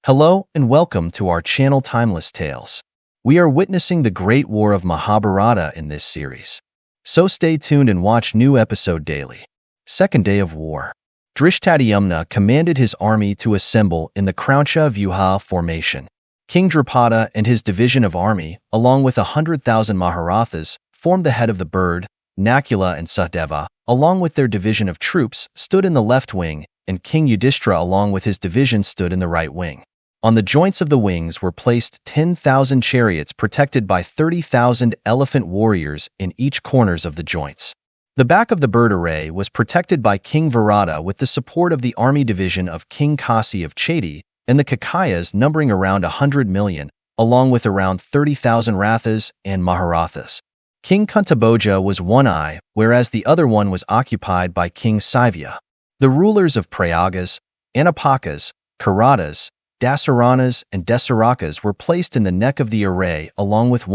Hello and welcome to our channel Timeless Tales. We are witnessing the Great War of Mahabharata in this series. So stay tuned and watch new episode daily. Second day of war. Drishtadyumna commanded his army to assemble in the Krauncha Vyuha formation. King Drupada and his division of army, along with 100,000 Maharathas, formed the head of the bird. Nakula and Sahdeva, along with their division of troops, stood in the left wing, and King Yudhishthira along with his division stood in the right wing. On the joints of the wings were placed 10,000 chariots protected by 30,000 elephant warriors in each corners of the joints. The back of the bird array was protected by King Virata with the support of the army division of King Kasi of Chedi and the Kakayas numbering around 100 million, along with around 30,000 Rathas and Maharathas. King Kuntabhoja was one eye, whereas the other one was occupied by King Saivya. The rulers of Prayagas, Anapakas, Karatas, Dasaranas and Desarakas were placed in the neck of the array along with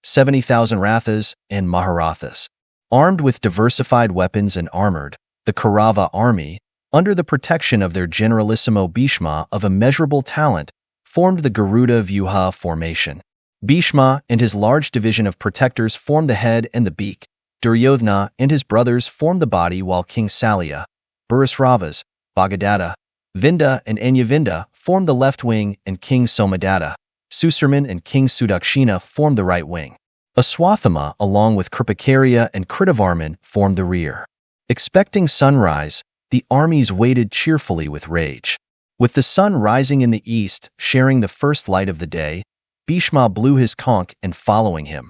70,000 Rathas and Maharathas. Armed with diversified weapons and armored, the Kaurava army, under the protection of their generalissimo Bhishma of immeasurable talent, formed the Garuda Vyuha formation. Bhishma and his large division of protectors formed the head and the beak. Duryodhana and his brothers formed the body while King Salya, Burasravas, Bhagadatta, Vinda and Anyavinda formed the left wing and King Somadatta, Susarman and King Sudakshina formed the right wing. Aswathama along with Kripakarya and Kritavarman formed the rear. Expecting sunrise, the armies waited cheerfully with rage. With the sun rising in the east, sharing the first light of the day, Bhishma blew his conch and following him.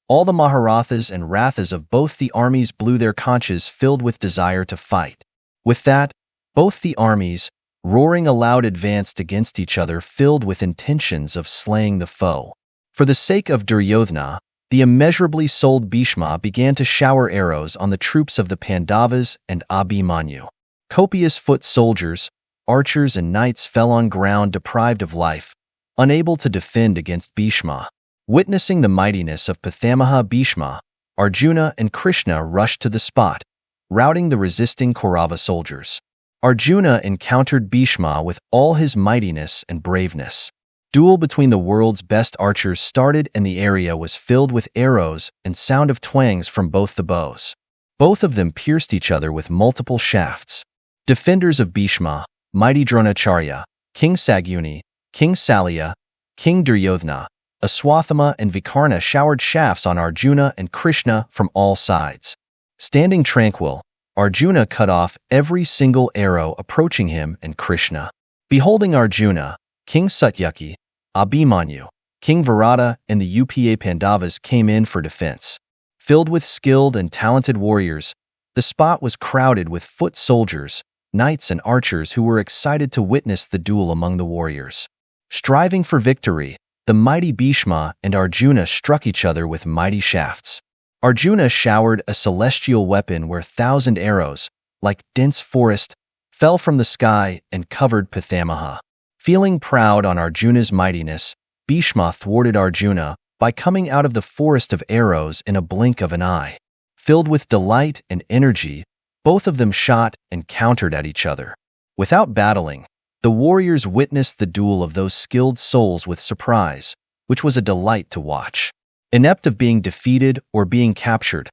All the Maharathas and Rathas of both the armies blew their conches filled with desire to fight. With that, both the armies, roaring aloud, advanced against each other filled with intentions of slaying the foe. For the sake of Duryodhana, the immeasurably souled Bhishma began to shower arrows on the troops of the Pandavas and Abhimanyu. Copious foot soldiers, archers and knights fell on ground deprived of life, unable to defend against Bhishma. Witnessing the mightiness of Pitamaha Bhishma, Arjuna and Krishna rushed to the spot, routing the resisting Kaurava soldiers. Arjuna encountered Bhishma with all his mightiness and braveness. Duel between the world's best archers started and the area was filled with arrows and sound of twangs from both the bows. Both of them pierced each other with multiple shafts. Defenders of Bhishma, mighty Dronacharya, King Sagyuni, King Salya, King Duryodhana, Aswathama and Vikarna showered shafts on Arjuna and Krishna from all sides. Standing tranquil, Arjuna cut off every single arrow approaching him and Krishna. Beholding Arjuna, King Satyaki, Abhimanyu, King Virata and the Upa Pandavas came in for defense. Filled with skilled and talented warriors, the spot was crowded with foot soldiers, knights and archers who were excited to witness the duel among the warriors. Striving for victory, the mighty Bhishma and Arjuna struck each other with mighty shafts. Arjuna showered a celestial weapon where 1,000 arrows, like dense forest, fell from the sky and covered Pitamaha. Feeling proud on Arjuna's mightiness, Bhishma thwarted Arjuna by coming out of the forest of arrows in a blink of an eye. Filled with delight and energy, both of them shot and countered at each other. Without battling, the warriors witnessed the duel of those skilled souls with surprise, which was a delight to watch. Inept of being defeated or being captured,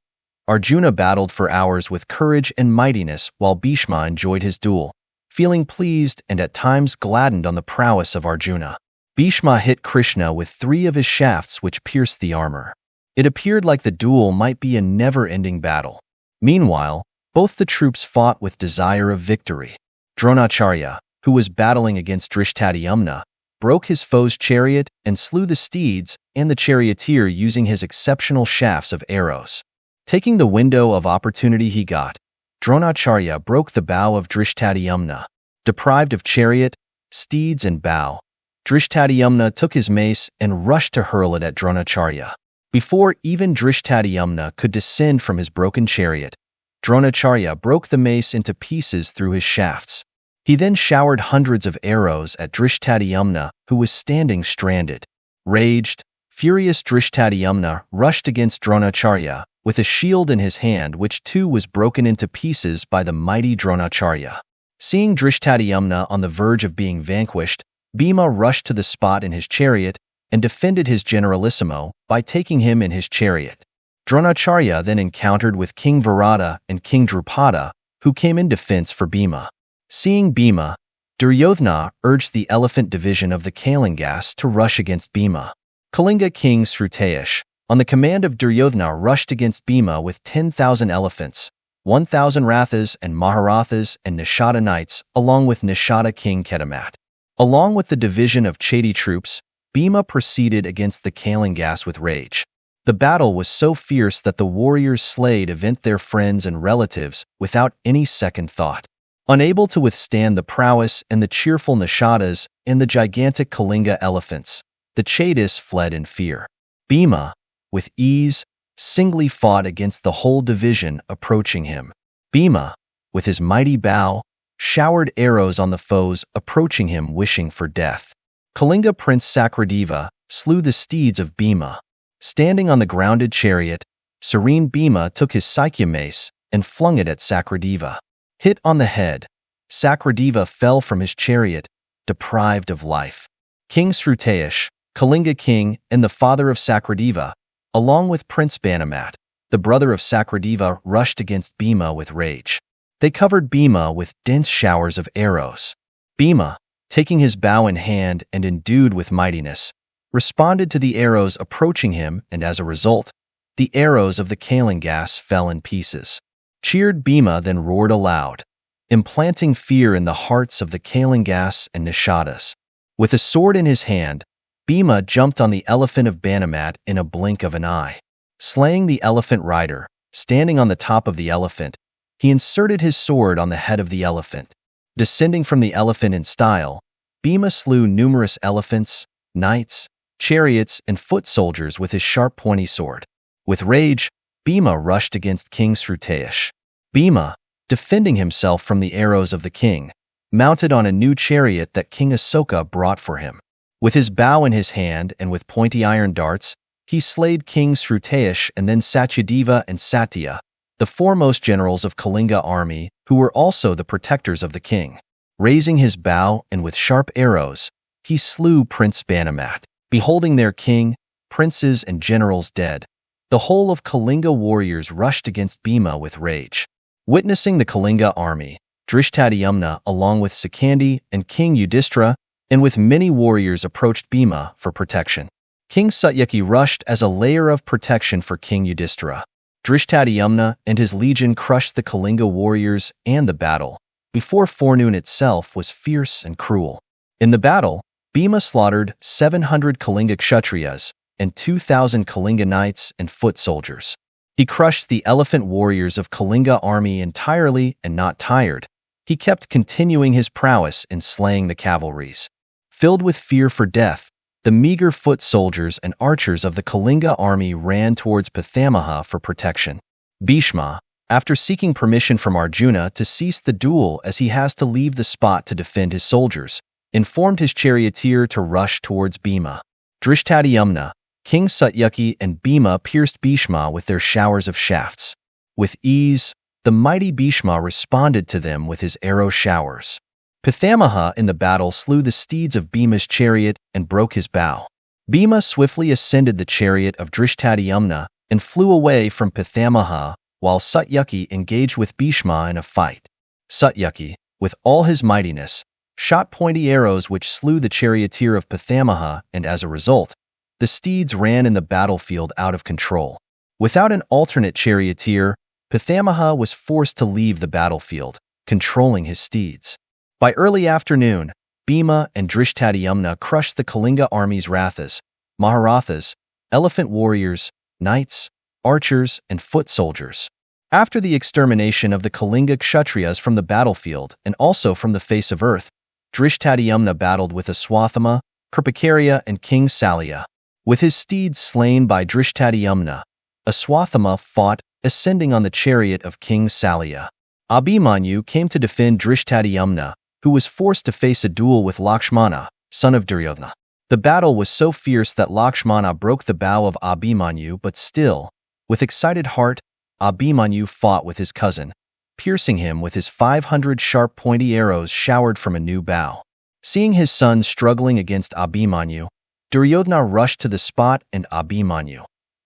Arjuna battled for hours with courage and mightiness while Bhishma enjoyed his duel, feeling pleased and at times gladdened on the prowess of Arjuna. Bhishma hit Krishna with 3 of his shafts which pierced the armor. It appeared like the duel might be a never-ending battle. Meanwhile, both the troops fought with desire of victory. Dronacharya, who was battling against Drishtadyumna, broke his foe's chariot and slew the steeds and the charioteer using his exceptional shafts of arrows. Taking the window of opportunity he got, Dronacharya broke the bow of Drishtadyumna. Deprived of chariot, steeds and bow, Drishtadyumna took his mace and rushed to hurl it at Dronacharya. Before even Drishtadyumna could descend from his broken chariot, Dronacharya broke the mace into pieces through his shafts. He then showered hundreds of arrows at Drishtadyumna, who was standing stranded. Raged, furious Drishtadyumna rushed against Dronacharya, with a shield in his hand which too was broken into pieces by the mighty Dronacharya. Seeing Drishtadyumna on the verge of being vanquished, Bhima rushed to the spot in his chariot and defended his generalissimo by taking him in his chariot. Dronacharya then encountered with King Virata and King Drupada, who came in defense for Bhima. Seeing Bhima, Duryodhana urged the elephant division of the Kalingas to rush against Bhima. Kalinga king Srutayesh, on the command of Duryodhana, rushed against Bhima with 10,000 elephants, 1,000 Rathas and Maharathas and Nishada knights, along with Nishada king Kedamat. Along with the division of Chedi troops, Bhima proceeded against the Kalingas with rage. The battle was so fierce that the warriors slayed their friends and relatives without any second thought. Unable to withstand the prowess and the cheerful Nishadas and the gigantic Kalinga elephants, the Chedis fled in fear. Bhima, with ease, singly fought against the whole division approaching him. Bhima, with his mighty bow, showered arrows on the foes approaching him wishing for death. Kalinga Prince Sakradeva slew the steeds of Bhima. Standing on the grounded chariot, serene Bhima took his Saikya mace and flung it at Sakradeva. Hit on the head, Sakradeva fell from his chariot, deprived of life. King Srutayesh, Kalinga king and the father of Sakradeva, along with Prince Banamat, the brother of Sakradeva, rushed against Bhima with rage. They covered Bhima with dense showers of arrows. Bhima, taking his bow in hand and endued with mightiness, responded to the arrows approaching him, and as a result, the arrows of the Kalingas fell in pieces. Cheered Bhima then roared aloud, implanting fear in the hearts of the Kalingas and Nishadas. With a sword in his hand, Bhima jumped on the elephant of Banamat in a blink of an eye. Slaying the elephant rider, standing on the top of the elephant, he inserted his sword on the head of the elephant. Descending from the elephant in style, Bhima slew numerous elephants, knights, chariots, and foot soldiers with his sharp pointy sword. With rage, Bhima rushed against King Srutayesh. Bhima, defending himself from the arrows of the king, mounted on a new chariot that King Asoka brought for him. With his bow in his hand and with pointy iron darts, he slayed King Srutayesh and then Satyadeva and Satya, the foremost generals of Kalinga army, who were also the protectors of the king. Raising his bow and with sharp arrows, he slew Prince Banamat. Beholding their king, princes, and generals dead, the whole of Kalinga warriors rushed against Bhima with rage. Witnessing the Kalinga army, Drishtadyumna, along with Sakandi and King Yudhishthira, and with many warriors approached Bhima for protection. King Satyaki rushed as a layer of protection for King Yudhishthira. Drishtadyumna and his legion crushed the Kalinga warriors, and the battle, before forenoon itself, was fierce and cruel. In the battle, Bhima slaughtered 700 Kalinga Kshatriyas and 2,000 Kalinga knights and foot soldiers. He crushed the elephant warriors of Kalinga army entirely, and not tired, he kept continuing his prowess in slaying the cavalries. Filled with fear for death, the meager foot soldiers and archers of the Kalinga army ran towards Pithammaha for protection. Bhishma, after seeking permission from Arjuna to cease the duel as he has to leave the spot to defend his soldiers, informed his charioteer to rush towards Bhima. Drishtadyumna, King Satyaki, and Bhima pierced Bhishma with their showers of shafts. With ease, the mighty Bhishma responded to them with his arrow showers. Pithammaha in the battle slew the steeds of Bhima's chariot and broke his bow. Bhima swiftly ascended the chariot of Drishtadyumna and flew away from Pithammaha, while Satyaki engaged with Bhishma in a fight. Satyaki, with all his mightiness, shot pointy arrows which slew the charioteer of Pithammaha, and as a result, the steeds ran in the battlefield out of control. Without an alternate charioteer, Pithammaha was forced to leave the battlefield, controlling his steeds. By early afternoon, Bhima and Drishtadyumna crushed the Kalinga army's Rathas, Maharathas, elephant warriors, knights, archers, and foot soldiers. After the extermination of the Kalinga Kshatriyas from the battlefield and also from the face of earth, Drishtadyumna battled with Aswathama, Kripakarya, and King Salya. With his steeds slain by Drishtadyumna, Aswathama fought, ascending on the chariot of King Salya. Abhimanyu came to defend Drishtadyumna, who was forced to face a duel with Lakshmana, son of Duryodhana. The battle was so fierce that Lakshmana broke the bow of Abhimanyu, but still, with excited heart, Abhimanyu fought with his cousin, piercing him with his 500 sharp pointy arrows showered from a new bow. Seeing his son struggling against Abhimanyu, Duryodhana rushed to the spot, and Abhimanyu,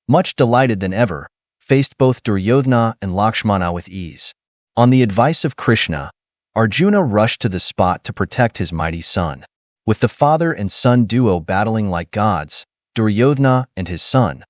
much delighted than ever, faced both Duryodhana and Lakshmana with ease. On the advice of Krishna, Arjuna rushed to the spot to protect his mighty son. With the father and son duo battling like gods, Duryodhana and his son,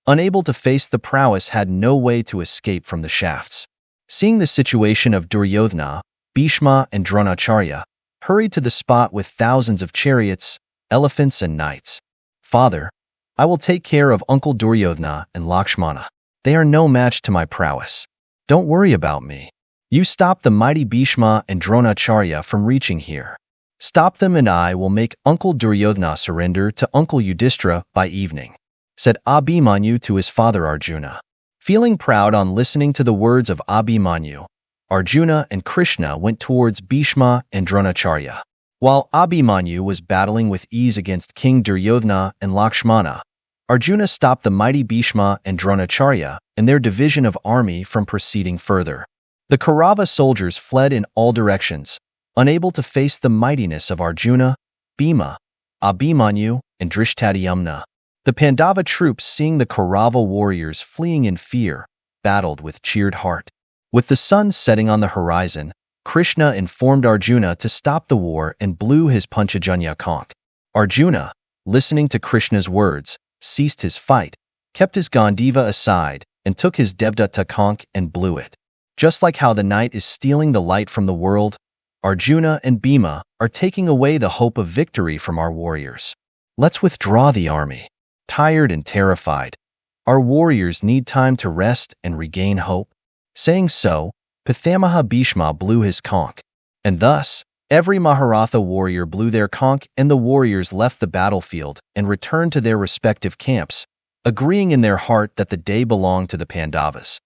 unable to face the prowess, had no way to escape from the shafts. Seeing the situation of Duryodhana, Bhishma and Dronacharya hurried to the spot with thousands of chariots, elephants and knights. "Father, I will take care of Uncle Duryodhana and Lakshmana. They are no match to my prowess. Don't worry about me. You stop the mighty Bhishma and Dronacharya from reaching here. Stop them and I will make Uncle Duryodhana surrender to Uncle Yudhishthira by evening," said Abhimanyu to his father Arjuna. Feeling proud on listening to the words of Abhimanyu, Arjuna and Krishna went towards Bhishma and Dronacharya. While Abhimanyu was battling with ease against King Duryodhana and Lakshmana, Arjuna stopped the mighty Bhishma and Dronacharya and their division of army from proceeding further. The Kaurava soldiers fled in all directions, unable to face the mightiness of Arjuna, Bhima, Abhimanyu, and Drishtadyumna. The Pandava troops, seeing the Kaurava warriors fleeing in fear, battled with cheered heart. With the sun setting on the horizon, Krishna informed Arjuna to stop the war and blew his Panchajanya conch. Arjuna, listening to Krishna's words, ceased his fight, kept his Gandiva aside, and took his Devdutta conch and blew it. Just like how the night is stealing the light from the world, Arjuna and Bhima are taking away the hope of victory from our warriors. Let's withdraw the army. Tired and terrified, our warriors need time to rest and regain hope. Saying so, Pithamaya Bhishma blew his conch, and thus every Mahabharata warrior blew their conch, and the warriors left the battlefield and returned to their respective camps, agreeing in their heart that the day belonged to the Pandavas.